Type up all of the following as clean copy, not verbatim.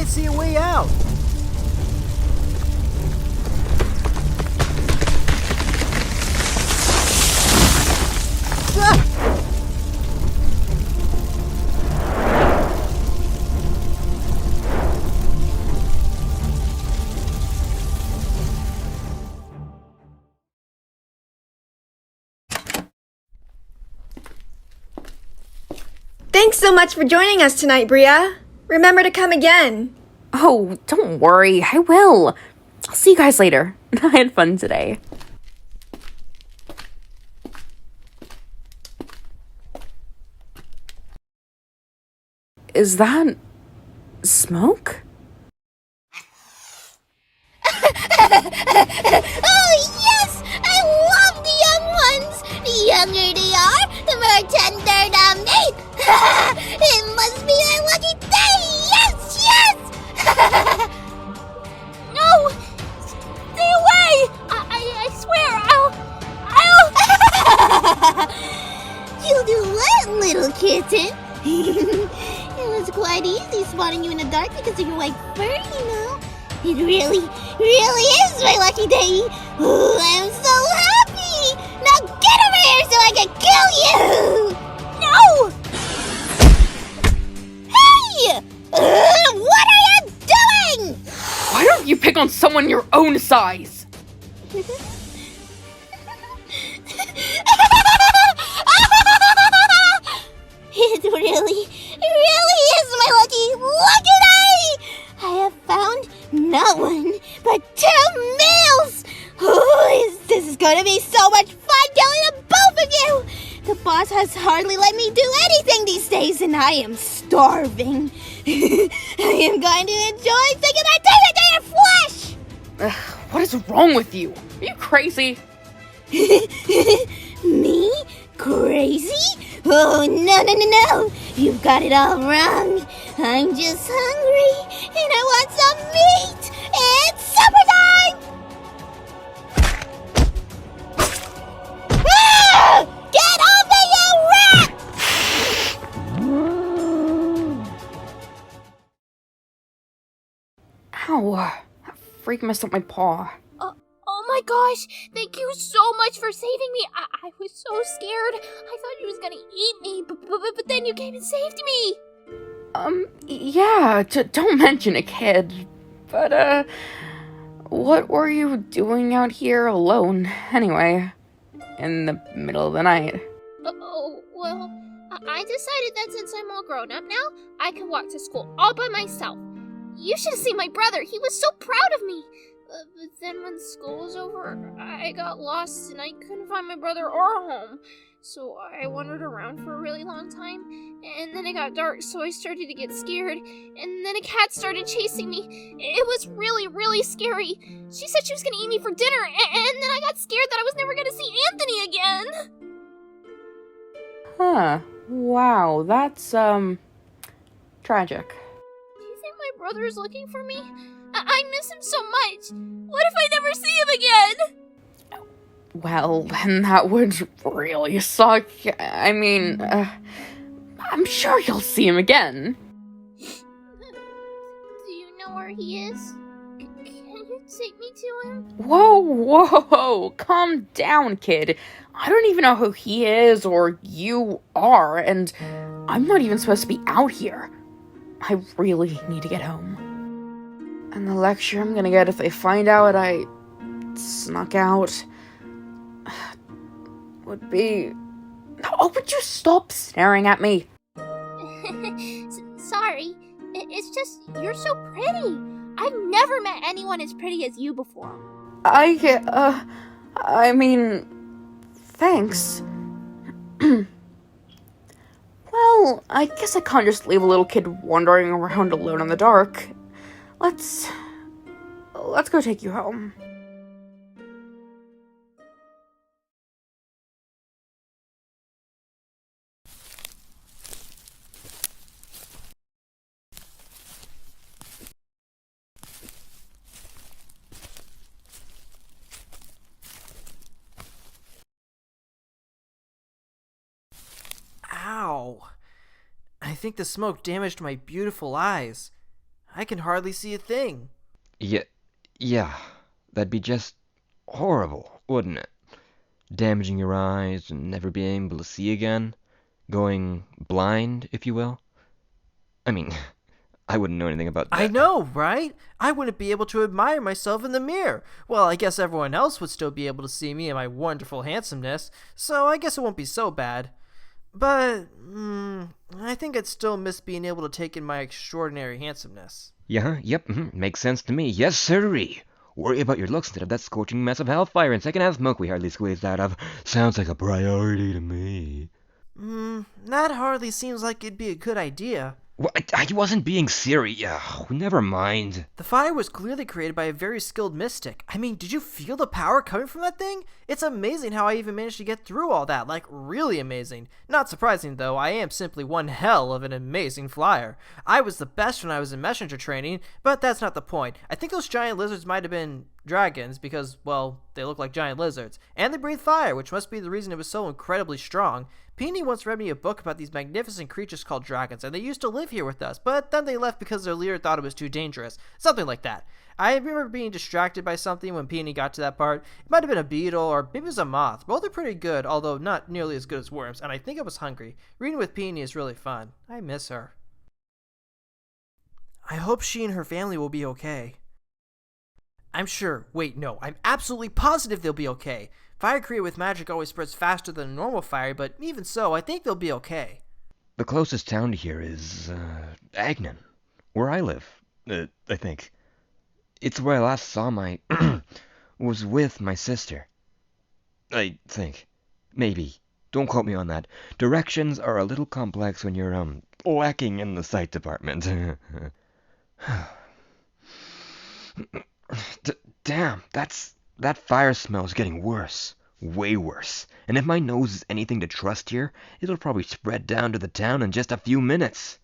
can't see a way out. Ah! Thanks so much for joining us tonight, Bria. Remember to come again. Oh, don't worry, I will. I'll see you guys later. I had fun today. Is that smoke? Oh, yes! I love the young ones! The younger they are, the more tender they'll make! It must be my lucky day! Yes, yes! No! Stay away! I swear, I'll... You'll do what, little kitten? It was quite easy spotting you in the dark because of your white fur, you know. It really is my lucky day. Ooh, I'm so happy. Now get over here so I can kill you. No! Hey! What are you doing? Why don't you pick on someone your own size? It really is my lucky day! I have found not one, but 2 meals! This is going to be so much fun killing the both of you! The boss has hardly let me do anything these days, and I am starving. I am going to enjoy thinking my teeth into your flesh! What is wrong with you? Are you crazy? Me? Crazy? Oh, no. You've got it all wrong. I'm just hungry, and I want some meat. It's supper time! Ah! Get off me, you rat! Ow, that freak messed up my paw. Oh my gosh, thank you so much for saving me. I was so scared. I thought you was gonna eat me, but then you came and saved me. Yeah, don't mention it, kid. But, what were you doing out here alone, anyway? In the middle of the night? Oh, well, I decided that since I'm all grown up now, I can walk to school all by myself. You should have seen my brother. He was so proud of me. But then when school was over, I got lost and I couldn't find my brother or home. So I wandered around for a really long time, and then it got dark, so I started to get scared, and then a cat started chasing me. It was really scary. She said she was gonna eat me for dinner, and then I got scared that I was never gonna see Anthony again. Huh. Wow, that's, tragic. Do you think my brother is looking for me? I miss him so much. What if I never see him again? Well, then that would really suck. I mean, I'm sure you'll see him again. Do you know where he is? Can you take me to him? Whoa, calm down, kid. I don't even know who he is or you are, and I'm not even supposed to be out here. I really need to get home. And the lecture I'm gonna get if they find out I snuck out would be... Oh, would you stop staring at me? Sorry. It's just, you're so pretty. I've never met anyone as pretty as you before. I mean, thanks. Well, I guess I can't just leave a little kid wandering around alone in the dark. Let's go take you home. Ow. I think the smoke damaged my beautiful eyes. I can hardly see a thing. Yeah, that'd be just horrible, wouldn't it? Damaging your eyes and never being able to see again. Going blind, if you will. I mean, I wouldn't know anything about that. I know, right? I wouldn't be able to admire myself in the mirror. Well, I guess everyone else would still be able to see me and my wonderful handsomeness, so I guess it won't be so bad. But, I think I'd still miss being able to take in my extraordinary handsomeness. Makes sense to me. Yes, sirree. Worry about your looks instead of that scorching mess of hellfire and secondhand smoke we hardly squeezed out of. Sounds like a priority to me. That hardly seems like it'd be a good idea. Well, I wasn't being serious. Never mind. The fire was clearly created by a very skilled mystic. I mean, did you feel the power coming from that thing? It's amazing how I even managed to get through all that, like really amazing. Not surprising though, I am simply one hell of an amazing flyer. I was the best when I was in messenger training, but that's not the point. I think those giant lizards might have been dragons because, well, they look like giant lizards. And they breathe fire, which must be the reason it was so incredibly strong. Peony once read me a book about these magnificent creatures called dragons, and they used to live here with us, but then they left because their leader thought it was too dangerous. Something like that. I remember being distracted by something when Peony got to that part. It might have been a beetle, or maybe it was a moth. Both are pretty good, although not nearly as good as worms, and I think I was hungry. Reading with Peony is really fun. I miss her. I hope she and her family will be okay. I'm sure. Wait, no. I'm absolutely positive they'll be okay. Fire created with magic always spreads faster than a normal fire, but even so, I think they'll be okay. The closest town to here is, Agnon, where I live, I think. It's where I last saw was with my sister. I think. Maybe. Don't quote me on that. Directions are a little complex when you're, lacking in the sight department. Damn, that fire smell's getting worse. Way worse. And if my nose is anything to trust here, it'll probably spread down to the town in just a few minutes.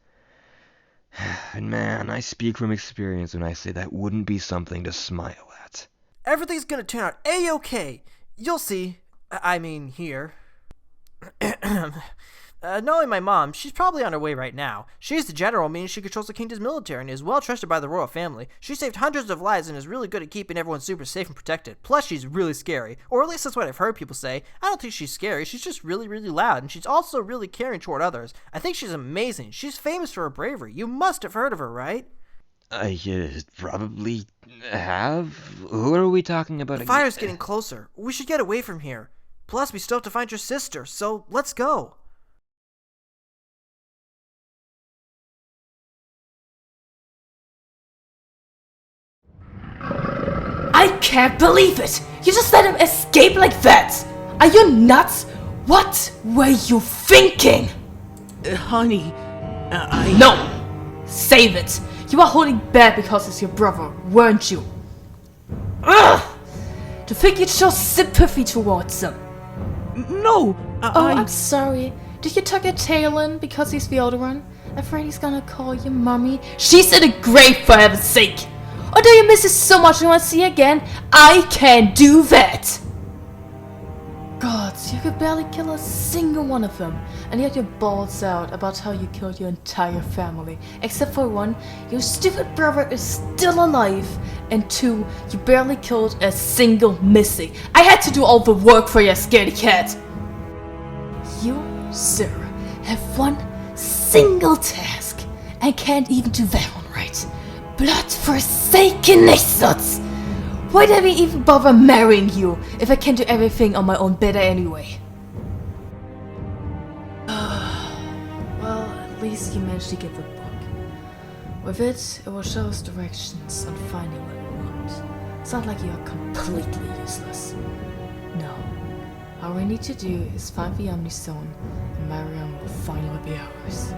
And man, I speak from experience when I say that wouldn't be something to smile at. Everything's gonna turn out A-okay. You'll see. I mean, here. Knowing my mom, she's probably on her way right now. She's the general, meaning she controls the kingdom's military and is well trusted by the royal family. She saved hundreds of lives and is really good at keeping everyone super safe and protected. Plus, she's really scary. Or at least that's what I've heard people say. I don't think she's scary, she's just really, really loud, and she's also really caring toward others. I think she's amazing. She's famous for her bravery. You must have heard of her, right? I probably have. Who are we talking about? The fire's getting closer. We should get away from here. Plus, we still have to find your sister, so let's go. I can't believe it! You just let him escape like that! Are you nuts? What were you thinking? Honey, I... No! Save it! You were holding back because it's your brother, weren't you? Ugh! To think you'd show sympathy towards him. No! I'm sorry. Did you tuck your tail in because he's the older one? Afraid he's gonna call you mommy? She's in a grave, for heaven's sake! Or do you miss her so much and want to see her again? I can't do that! God, you could barely kill a single one of them, and yet you're balls out about how you killed your entire family. Except for one, your stupid brother is still alive, and two, you barely killed a single mystic. I had to do all the work for your scaredy cat! You, sir, have one single task, and can't even do that one right. Blood-forsaken Nissuts! Why'd I even bother marrying you if I can do everything on my own better anyway? Well, at least you managed to get the book. With it, it will show us directions on finding what we want. It's not like you are completely useless. No. All we need to do is find the Omnistone, and Mariam will finally be ours.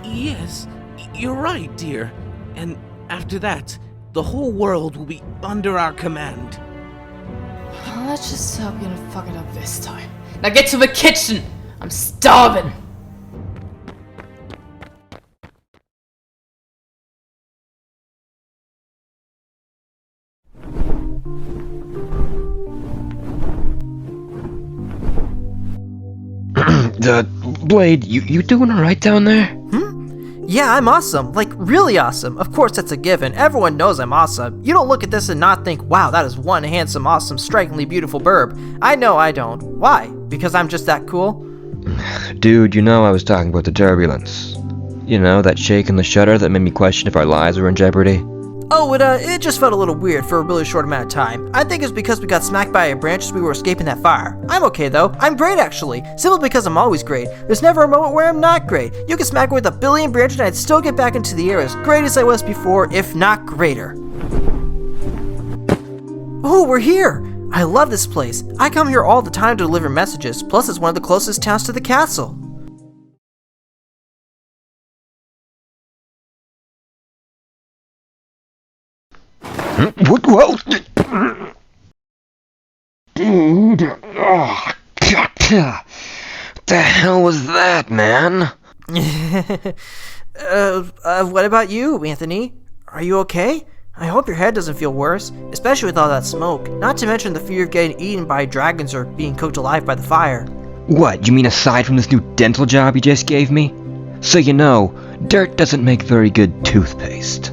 Yes, you're right, dear. And after that, the whole world will be under our command. Let's just hope you don't fuck it up this time. Now get to the kitchen! I'm starving! Blade, you doing alright down there? Yeah, I'm awesome. Like, really awesome. Of course, that's a given. Everyone knows I'm awesome. You don't look at this and not think, wow, that is one handsome, awesome, strikingly beautiful burb. I know I don't. Why? Because I'm just that cool? Dude, you know I was talking about the turbulence. You know, that shake and the shudder that made me question if our lives were in jeopardy? Oh, it just felt a little weird for a really short amount of time. I think it's because we got smacked by a branch as we were escaping that fire. I'm okay though. I'm great actually. Simply because I'm always great. There's never a moment where I'm not great. You can smack me with a billion branches and I'd still get back into the air as great as I was before, if not greater. Oh, we're here! I love this place. I come here all the time to deliver messages, plus it's one of the closest towns to the castle. Whoa! Dude, oh, God. The hell was that, man? What about you, Anthony? Are you okay? I hope your head doesn't feel worse, especially with all that smoke, not to mention the fear of getting eaten by dragons or being cooked alive by the fire. What, you mean aside from this new dental job you just gave me? So you know, dirt doesn't make very good toothpaste.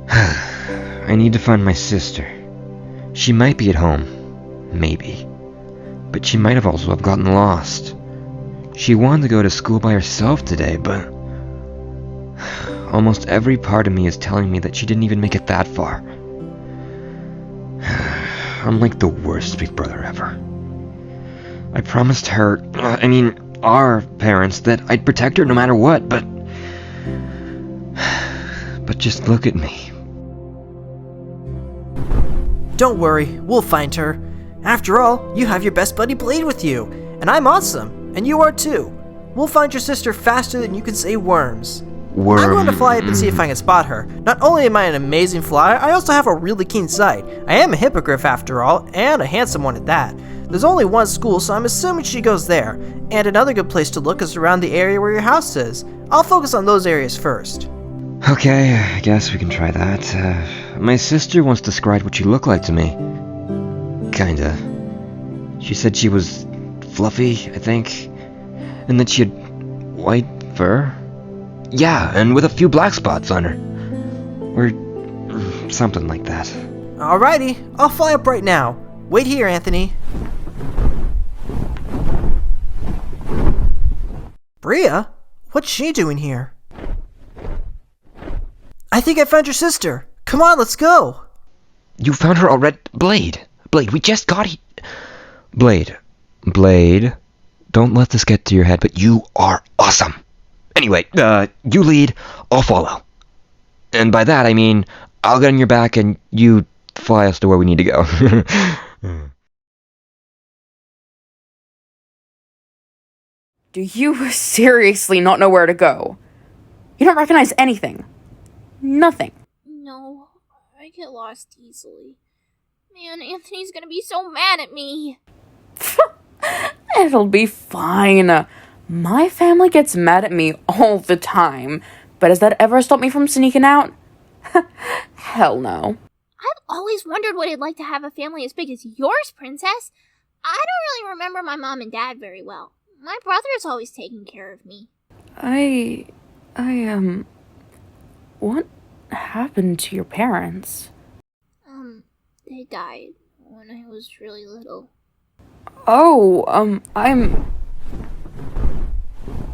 I need to find my sister. She might be at home. Maybe. But she might have also have gotten lost. She wanted to go to school by herself today, but almost every part of me is telling me that she didn't even make it that far. I'm like the worst big brother ever. I promised her, our parents, that I'd protect her no matter what, but just look at me. Don't worry, we'll find her. After all, you have your best buddy Blade with you, and I'm awesome, and you are too. We'll find your sister faster than you can say worms. Worm. I'm going to fly up and see if I can spot her. Not only am I an amazing flyer, I also have a really keen sight. I am a hippogriff after all, and a handsome one at that. There's only one school, so I'm assuming she goes there. And another good place to look is around the area where your house is. I'll focus on those areas first. Okay, I guess we can try that. My sister once described what she looked like to me. Kinda. She said she was fluffy, I think, and that she had white fur. Yeah, and with a few black spots on her. Or something like that. Alrighty, I'll fly up right now. Wait here, Anthony. Bria? What's she doing here? I think I found your sister. Come on, let's go. You found her already? Blade, we just got here. Blade, don't let this get to your head, but you are awesome. Anyway, you lead, I'll follow. And by that, I mean, I'll get on your back and you fly us to where we need to go. Do you seriously not know where to go? You don't recognize anything. Nothing. No, I get lost easily. Man, Anthony's gonna be so mad at me. It'll be fine. My family gets mad at me all the time, but has that ever stopped me from sneaking out? Hell no. I've always wondered what it'd like to have a family as big as yours, Princess. I don't really remember my mom and dad very well. My brother's always taking care of me. What happened to your parents? They died when I was really little. Oh,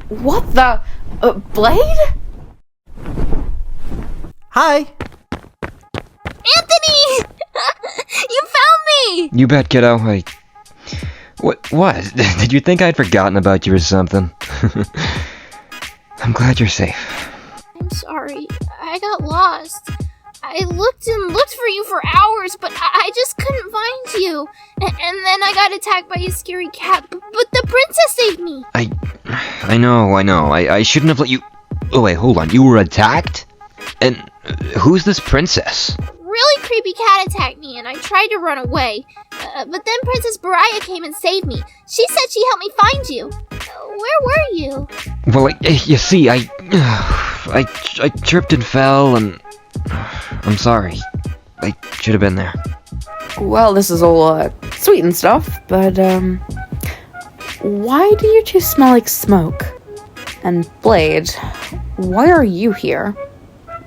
What the? Blade? Hi. Anthony! You found me! You bet, kiddo. What? Did you think I'd forgotten about you or something? I'm glad you're safe. I'm sorry. I got lost. I looked and looked for you for hours, but I just couldn't find you. And then I got attacked by a scary cat, but the princess saved me. I know. I shouldn't have let you... Oh, wait, hold on. You were attacked? And who's this princess? Really creepy cat attacked me, and I tried to run away. But then Princess Baraya came and saved me. She said she helped me find you. Where were you? Well, you see, I tripped and fell, and... I'm sorry. I should have been there. Well, this is all, sweet and stuff, but, why do you two smell like smoke? And Blade, why are you here?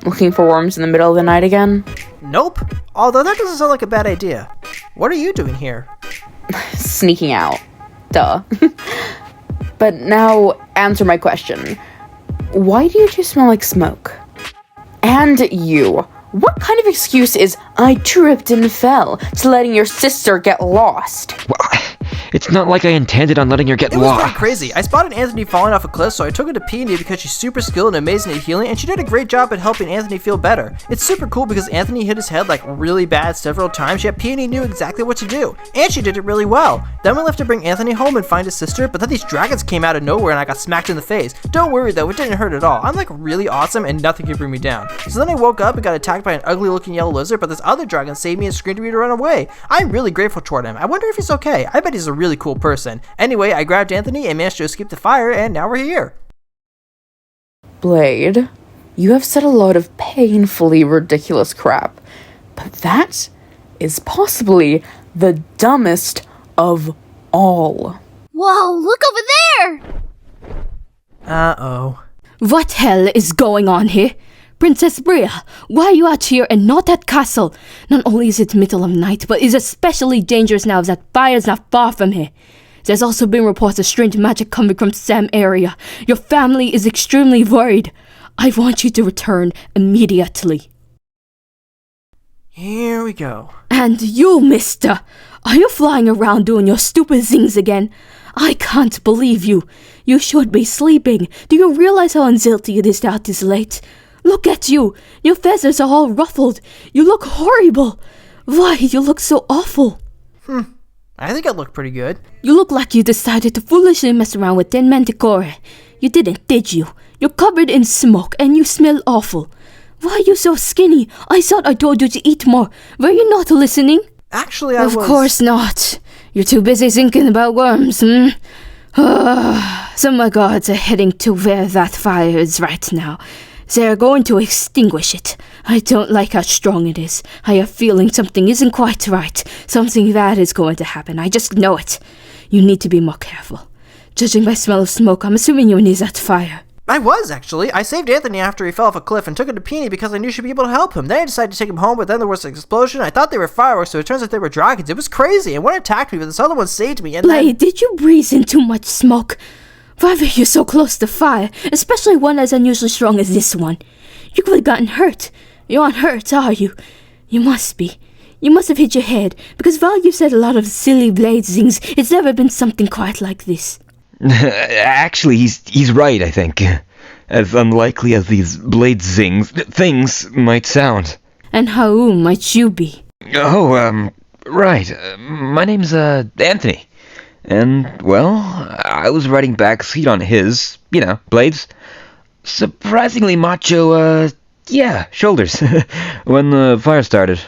Looking for worms in the middle of the night again? Nope. Although that doesn't sound like a bad idea. What are you doing here? Sneaking out. Duh. But now, answer my question. Why do you two smell like smoke? And you. What kind of excuse is I tripped and fell to letting your sister get lost? Well, it's not like I intended on letting her get It was lost. pretty crazy. I spotted Anthony falling off a cliff, so I took her to Peony because she's super skilled and amazing at healing, and she did a great job at helping Anthony feel better. It's super cool because Anthony hit his head like really bad several times, yet Peony knew exactly what to do, and she did it really well. Then we left to bring Anthony home and find his sister, but then these dragons came out of nowhere and I got smacked in the face. Don't worry though, it didn't hurt at all. I'm like really awesome and nothing can bring me down. So then I woke up and got attacked by an ugly looking yellow lizard, but this other dragon saved me and screamed at me to run away. I'm really grateful toward him. I wonder if he's okay. I bet he's a really cool person. Anyway, I grabbed Anthony and managed to escape the fire, and now we're here. Blade, you have said a lot of painfully ridiculous crap, but that is possibly the dumbest of all. Whoa, look over there! Uh-oh. What hell is going on here? Princess Bria, why are you out here and not at castle? Not only is it middle of night, but it's especially dangerous now that fire is not far from here. There's also been reports of strange magic coming from Sam area. Your family is extremely worried. I want you to return immediately. Here we go. And you, mister, are you flying around doing your stupid things again? I can't believe you. You should be sleeping. Do you realize how unzilty it is out this late? Look at you. Your feathers are all ruffled. You look horrible. Why, you look so awful. I think I look pretty good. You look like you decided to foolishly mess around with Tin Manticore. You didn't, did you? You're covered in smoke and you smell awful. Why are you so skinny? I thought I told you to eat more. Were you not listening? Actually, I was... Of course not. You're too busy thinking about worms, So my guards are heading to where that fire is right now. They're going to extinguish it. I don't like how strong it is. I have a feeling something isn't quite right. Something bad is going to happen. I just know it. You need to be more careful. Judging by smell of smoke, I'm assuming you're near that fire. I was, actually. I saved Anthony after he fell off a cliff and took him to Peony because I knew she'd be able to help him. Then I decided to take him home, but then there was an explosion. I thought they were fireworks, so it turns out they were dragons. It was crazy, and one attacked me, but this other one saved me, and Blade, did you breathe in too much smoke? Why were you so close to fire, especially one as unusually strong as this one? You could have gotten hurt. You aren't hurt, are you? You must be. You must have hit your head, because while you've said a lot of silly Blade things, it's never been something quite like this. Actually, he's right, I think. As unlikely as these blade things might sound. And how might you be? Oh, right. My name's, Anthony. And, well, I was riding back seat on his, blades. Surprisingly macho, shoulders. When the fire started.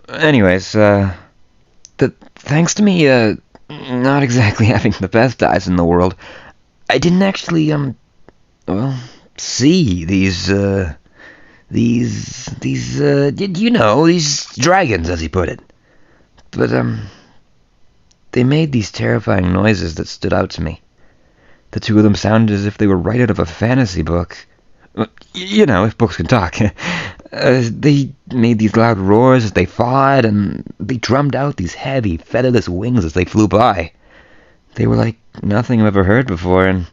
Anyways, thanks to me, not exactly having the best eyes in the world, I didn't actually, see these dragons, as he put it. But, they made these terrifying noises that stood out to me. The two of them sounded as if they were right out of a fantasy book. If books can talk. They made these loud roars as they fought, and they drummed out these heavy, featherless wings as they flew by. They were like nothing I've ever heard before, and,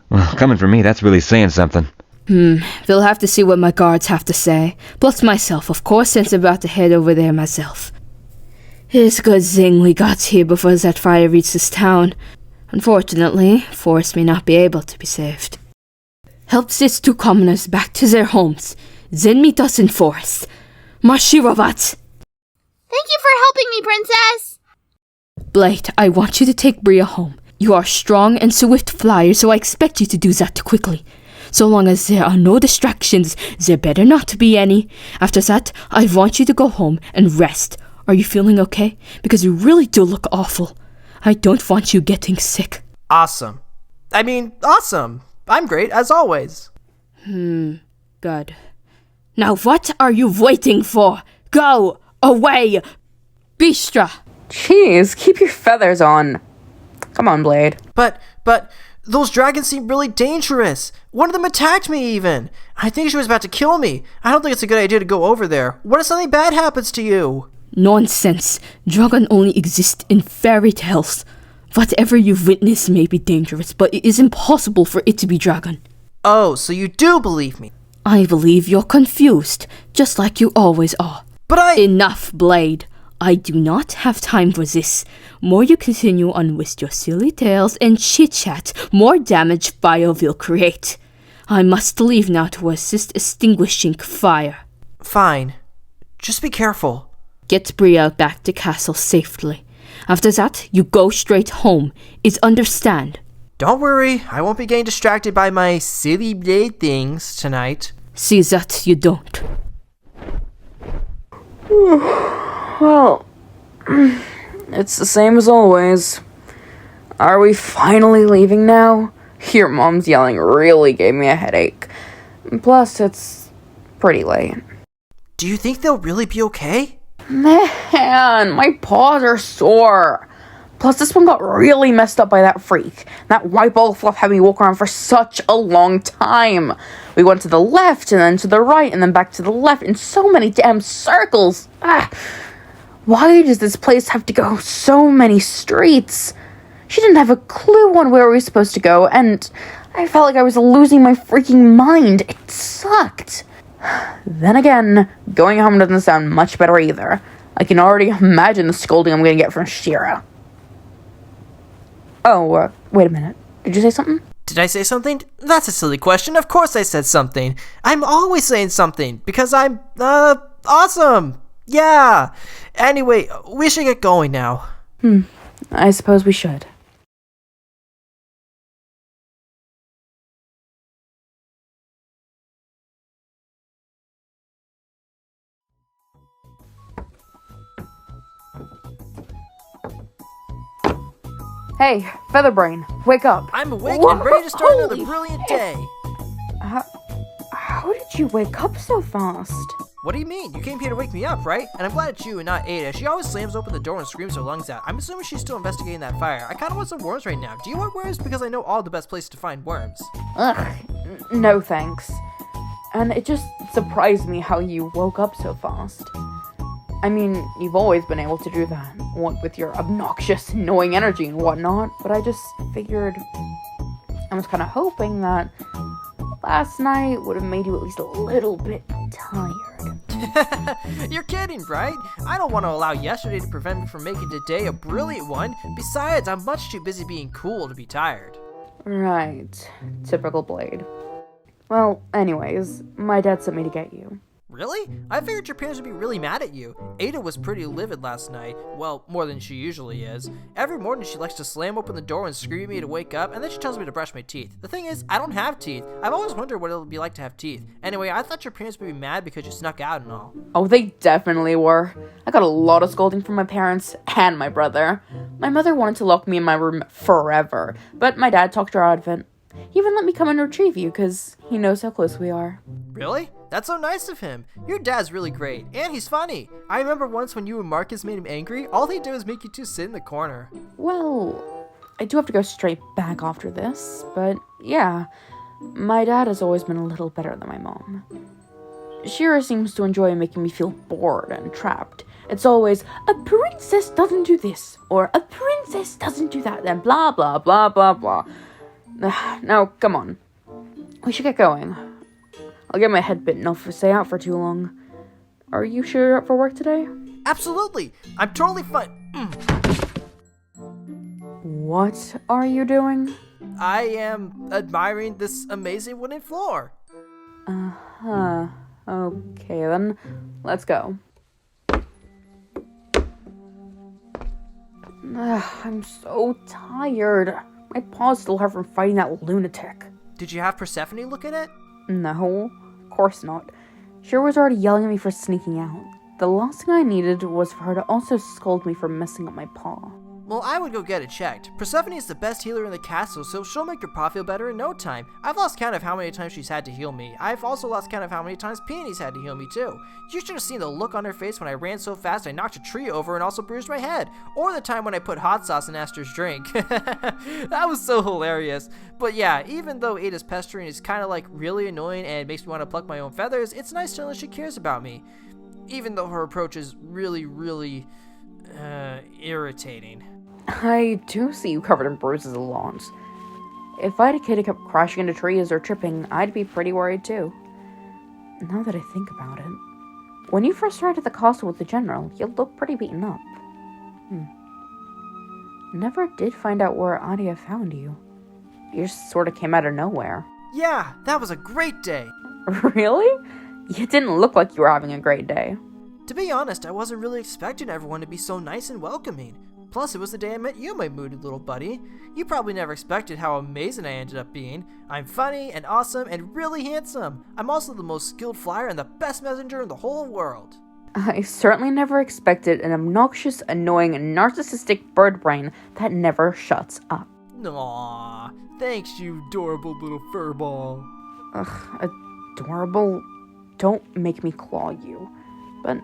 well, coming from me, that's really saying something. We'll have to see what my guards have to say. Plus myself, of course, since I'm about to head over there myself. It's a good thing we got here before that fire reached this town. Unfortunately, Forest may not be able to be saved. Help these two commoners back to their homes. Then meet us in Forest. Marshiravat! Thank you for helping me, Princess! Blade, I want you to take Bria home. You are strong and swift flyer, so I expect you to do that quickly. So long as there are no distractions, there better not be any. After that, I want you to go home and rest. Are you feeling okay? Because you really do look awful. I don't want you getting sick. Awesome. Awesome. I'm great, as always. Good. Now what are you waiting for? Go away, Bistra! Jeez, keep your feathers on. Come on, Blade. But, Those dragons seem really dangerous. One of them attacked me even. I think she was about to kill me. I don't think it's a good idea to go over there. What if something bad happens to you? Nonsense. Dragon only exist in fairy tales. Whatever you've witnessed may be dangerous, but it is impossible for it to be dragon. Oh, so you do believe me? I believe you're confused, just like you always are. But Enough, Blade. I do not have time for this. More you continue on with your silly tales and chit-chat, more damage fire will create. I must leave now to assist extinguishing fire. Fine. Just be careful. Get Bria back to castle safely. After that, you go straight home. Is understand? Don't worry, I won't be getting distracted by my silly blade things tonight. See that you don't. Well, it's the same as always. Are we finally leaving now? Your mom's yelling really gave me a headache. Plus, it's pretty late. Do you think they'll really be okay? Man, my paws are sore. Plus, this one got really messed up by that freak. That white ball of fluff had me walk around for such a long time. We went to the left, and then to the right, and then back to the left in so many damn circles. Why does this place have to go so many streets? She didn't have a clue on where we were supposed to go, and I felt like I was losing my freaking mind. It sucked. Then again, going home doesn't sound much better either. I can already imagine the scolding I'm gonna get from Shira. Oh, wait a minute. Did you say something? Did I say something? That's a silly question. Of course I said something. I'm always saying something because I'm, awesome. Yeah. Anyway, we should get going now. I suppose we should. Hey, Featherbrain, wake up. I'm awake and ready to start another brilliant day. How did you wake up so fast? What do you mean? You came here to wake me up, right? And I'm glad it's you and not Ada. She always slams open the door and screams her lungs out. I'm assuming she's still investigating that fire. I kind of want some worms right now. Do you want worms? Because I know all the best places to find worms. Ugh, no thanks. And it just surprised me how you woke up so fast. I mean, you've always been able to do that, what with your obnoxious, annoying energy and whatnot, but I just figured, I was kind of hoping that last night would have made you at least a little bit tired. You're kidding, right? I don't want to allow yesterday to prevent me from making today a brilliant one. Besides, I'm much too busy being cool to be tired. Right. Typical Blade. Well, anyways, my dad sent me to get you. Really? I figured your parents would be really mad at you. Ada was pretty livid last night. Well, more than she usually is. Every morning she likes to slam open the door and scream at me to wake up, and then she tells me to brush my teeth. The thing is, I don't have teeth. I've always wondered what it would be like to have teeth. Anyway, I thought your parents would be mad because you snuck out and all. Oh, they definitely were. I got a lot of scolding from my parents and my brother. My mother wanted to lock me in my room forever, but my dad talked her out of it. He even let me come and retrieve you, because he knows how close we are. Really? That's so nice of him. Your dad's really great, and he's funny. I remember once when you and Marcus made him angry, all he'd do is make you two sit in the corner. Well, I do have to go straight back after this, but yeah, my dad has always been a little better than my mom. Shira seems to enjoy making me feel bored and trapped. It's always, a princess doesn't do this, or a princess doesn't do that, and blah blah blah blah blah. Now, come on. We should get going. I'll get my head bitten off if I stay out for too long. Are you sure you're up for work today? Absolutely! I'm totally fine. What are you doing? I am admiring this amazing wooden floor. Uh-huh. Okay, then. Let's go. I'm so tired. My paws still hurt from fighting that lunatic. Did you have Persephone look at it? No, of course not. Shira was already yelling at me for sneaking out. The last thing I needed was for her to also scold me for messing up my paw. Well, I would go get it checked. Persephone is the best healer in the castle, so she'll make your paw feel better in no time. I've lost count of how many times she's had to heal me. I've also lost count of how many times Peony's had to heal me too. You should have seen the look on her face when I ran so fast I knocked a tree over and also bruised my head. Or the time when I put hot sauce in Esther's drink. That was so hilarious. But yeah, even though Ada's pestering is kind of like really annoying and makes me want to pluck my own feathers, it's nice to know she cares about me. Even though her approach is really irritating. I do see you covered in bruises and lawns. If I had a kid who kept crashing into trees or tripping, I'd be pretty worried too. Now that I think about it, when you first arrived at the castle with the general, you looked pretty beaten up. Never did find out where Adia found you. You just sort of came out of nowhere. Yeah, that was a great day. Really? You didn't look like you were having a great day. To be honest, I wasn't really expecting everyone to be so nice and welcoming. Plus, it was the day I met you, my moody little buddy. You probably never expected how amazing I ended up being. I'm funny and awesome and really handsome. I'm also the most skilled flyer and the best messenger in the whole world. I certainly never expected an obnoxious, annoying, narcissistic bird brain that never shuts up. Aww, thanks you adorable little furball. Ugh, adorable. Don't make me claw you. But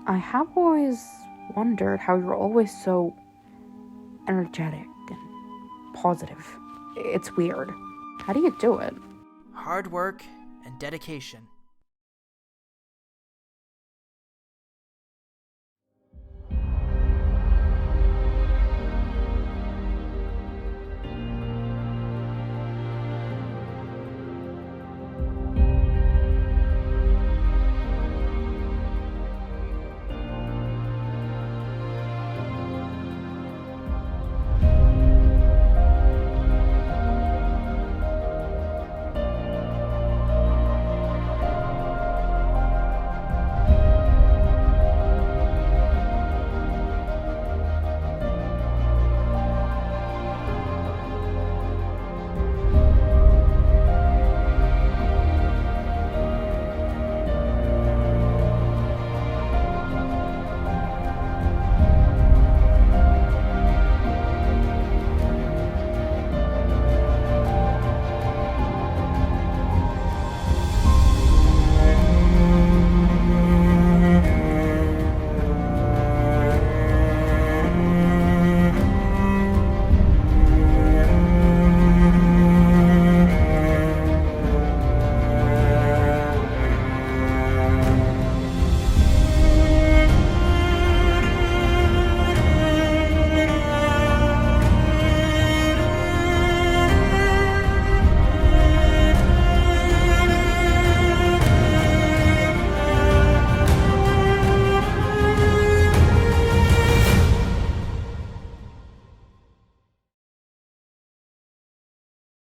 I have always wondered how you're always so energetic and positive. It's weird. How do you do it? Hard work and dedication.